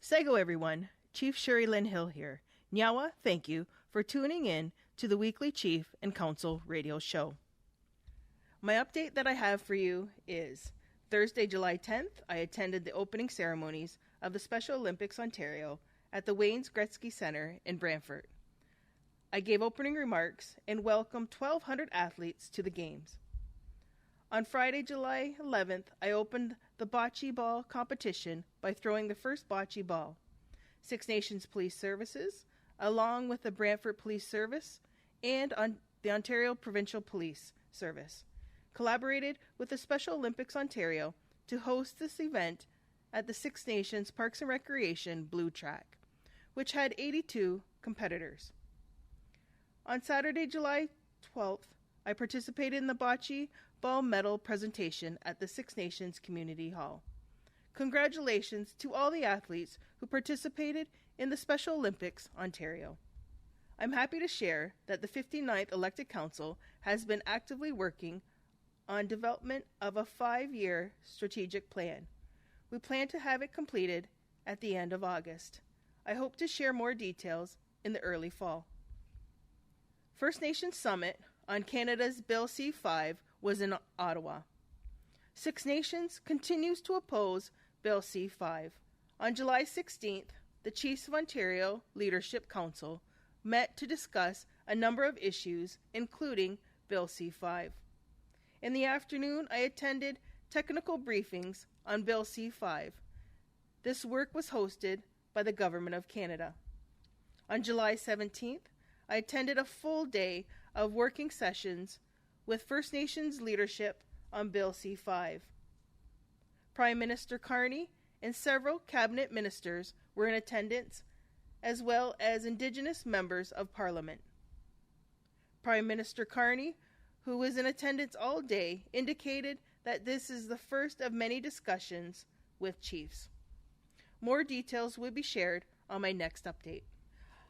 Sego everyone, Chief Shuri Lynn Hill here. Nyawa, thank you for tuning in to the weekly Chief and Council radio show. My update that I have for you is Thursday, July 10th, I attended the opening ceremonies of the Special Olympics Ontario at the Waynes Gretzky Centre in Brantford. I gave opening remarks and welcomed 1,200 athletes to the Games. On Friday, July 11th, I opened the bocce ball competition by throwing the first bocce ball. Six Nations Police Services, along with the Brantford Police Service and the Ontario Provincial Police Service, collaborated with the Special Olympics Ontario to host this event at the Six Nations Parks and Recreation Blue Track, which had 82 competitors. On Saturday, July 12th, I participated in the bocce ball medal presentation at the Six Nations Community Hall. Congratulations to all the athletes who participated in the Special Olympics Ontario. I'm happy to share that the 59th elected council has been actively working on development of a 5-year strategic plan. We plan to have it completed at the end of August. I hope to share more details in the early fall. First Nations Summit on Canada's Bill C-5 was in Ottawa. Six Nations continues to oppose Bill C-5. On July 16th, the Chiefs of Ontario Leadership Council met to discuss a number of issues, including Bill C-5. In the afternoon, I attended technical briefings on Bill C-5. This work was hosted by the Government of Canada. On July 17th, I attended a full day of working sessions with First Nations leadership on Bill C-5. Prime Minister Carney and several cabinet ministers were in attendance, as well as Indigenous members of Parliament. Prime Minister Carney, who was in attendance all day, indicated that this is the first of many discussions with chiefs. More details will be shared on my next update.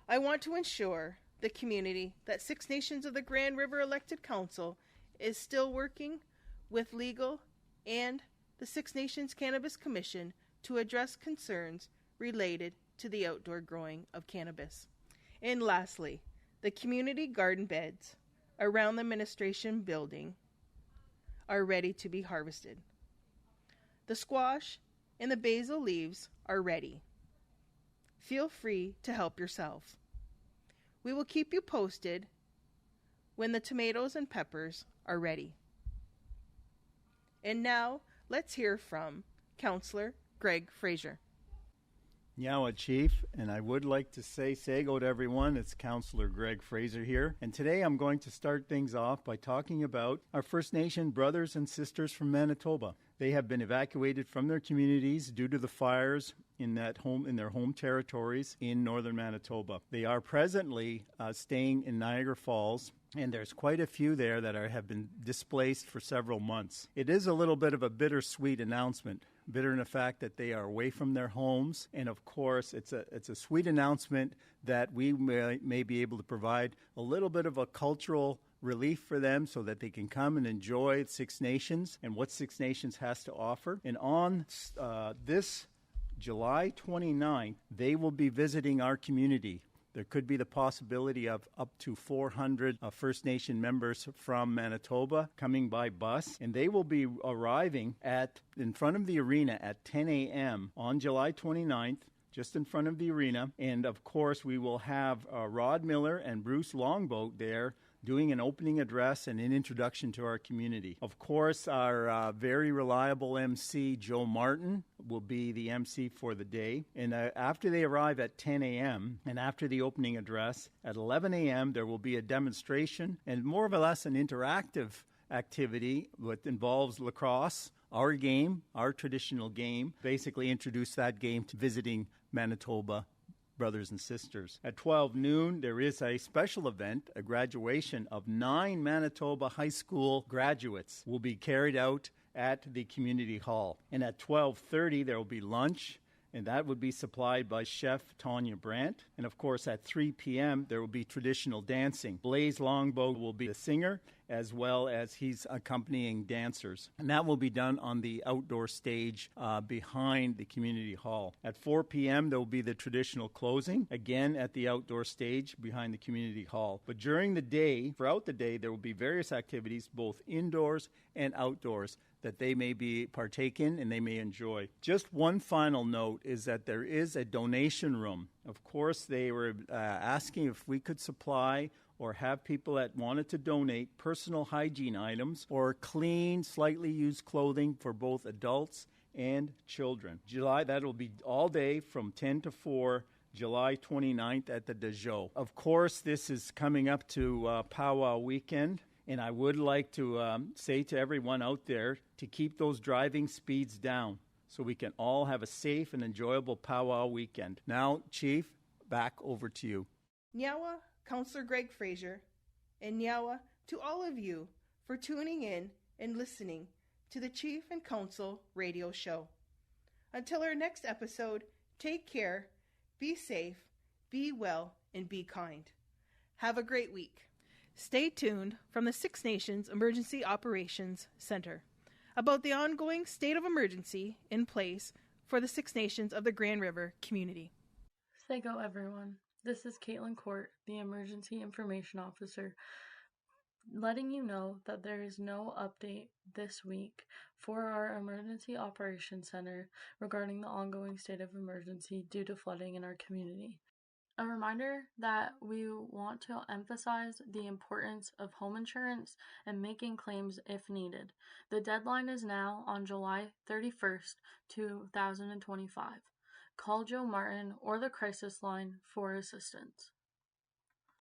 I want to ensure the community that Six Nations of the Grand River Elected Council is still working with legal and the Six Nations Cannabis Commission to address concerns related to the outdoor growing of cannabis. And lastly, the community garden beds around the administration building are ready to be harvested. The squash and the basil leaves are ready. Feel free to help yourself. We will keep you posted when the tomatoes and peppers are ready. And now, let's hear from Councillor Greg Fraser. Nyawa Chief, and I would like to say Sego to everyone. It's Councillor Greg Fraser here. And today I'm going to start things off by talking about our First Nation brothers and sisters from Manitoba. They have been evacuated from their communities due to the fires in their home territories in northern Manitoba. They are presently staying in Niagara Falls, and there's quite a few there that have been displaced for several months. It is a little bit of a bittersweet announcement. Bitter in the fact that they are away from their homes, and of course it's a sweet announcement that we may be able to provide a little bit of a cultural relief for them so that they can come and enjoy Six Nations and what Six Nations has to offer. And on this July 29th, they will be visiting our community. There could be the possibility of up to 400 First Nation members from Manitoba coming by bus, and they will be arriving in front of the arena at 10 a.m. on July 29th, just in front of the arena. And of course, we will have Rod Miller and Bruce Longboat there doing an opening address and an introduction to our community. Of course, our very reliable MC, Joe Martin, will be the MC for the day. And after they arrive at 10 a.m. and after the opening address, at 11 a.m., there will be a demonstration and more or less an interactive activity that involves lacrosse, our game, our traditional game. Basically introduce that game to visiting Manitoba brothers and sisters. At 12 noon, there is a special event, a graduation of 9 Manitoba high school graduates will be carried out at the community hall. And at 12:30, there will be lunch, and that would be supplied by Chef Tanya Brandt. And of course, at 3 p.m., there will be traditional dancing. Blaze Longbow will be the singer, as well as he's accompanying dancers. And that will be done on the outdoor stage behind the community hall. At 4 p.m., there will be the traditional closing, again at the outdoor stage behind the community hall. But during the day, throughout the day, there will be various activities, both indoors and outdoors, that they may be partake in and they may enjoy. Just one final note is that there is a donation room. Of course, they were asking if we could supply or have people that wanted to donate personal hygiene items or clean, slightly used clothing for both adults and children. That'll be all day from 10 to 4, July 29th at the Dejot. Of course, this is coming up to Powwow weekend. And I would like to say to everyone out there to keep those driving speeds down so we can all have a safe and enjoyable powwow weekend. Now, Chief, back over to you. Nyawa, Councillor Greg Fraser, and Nyawa to all of you for tuning in and listening to the Chief and Council radio show. Until our next episode, take care, be safe, be well, and be kind. Have a great week. Stay tuned from the Six Nations Emergency Operations Center about the ongoing state of emergency in place for the Six Nations of the Grand River community. Sego everyone. This is Caitlin Court, the Emergency Information Officer, letting you know that there is no update this week for our Emergency Operations Center regarding the ongoing state of emergency due to flooding in our community. A reminder that we want to emphasize the importance of home insurance and making claims if needed. The deadline is now on July 31st, 2025. Call Joe Martin or the crisis line for assistance.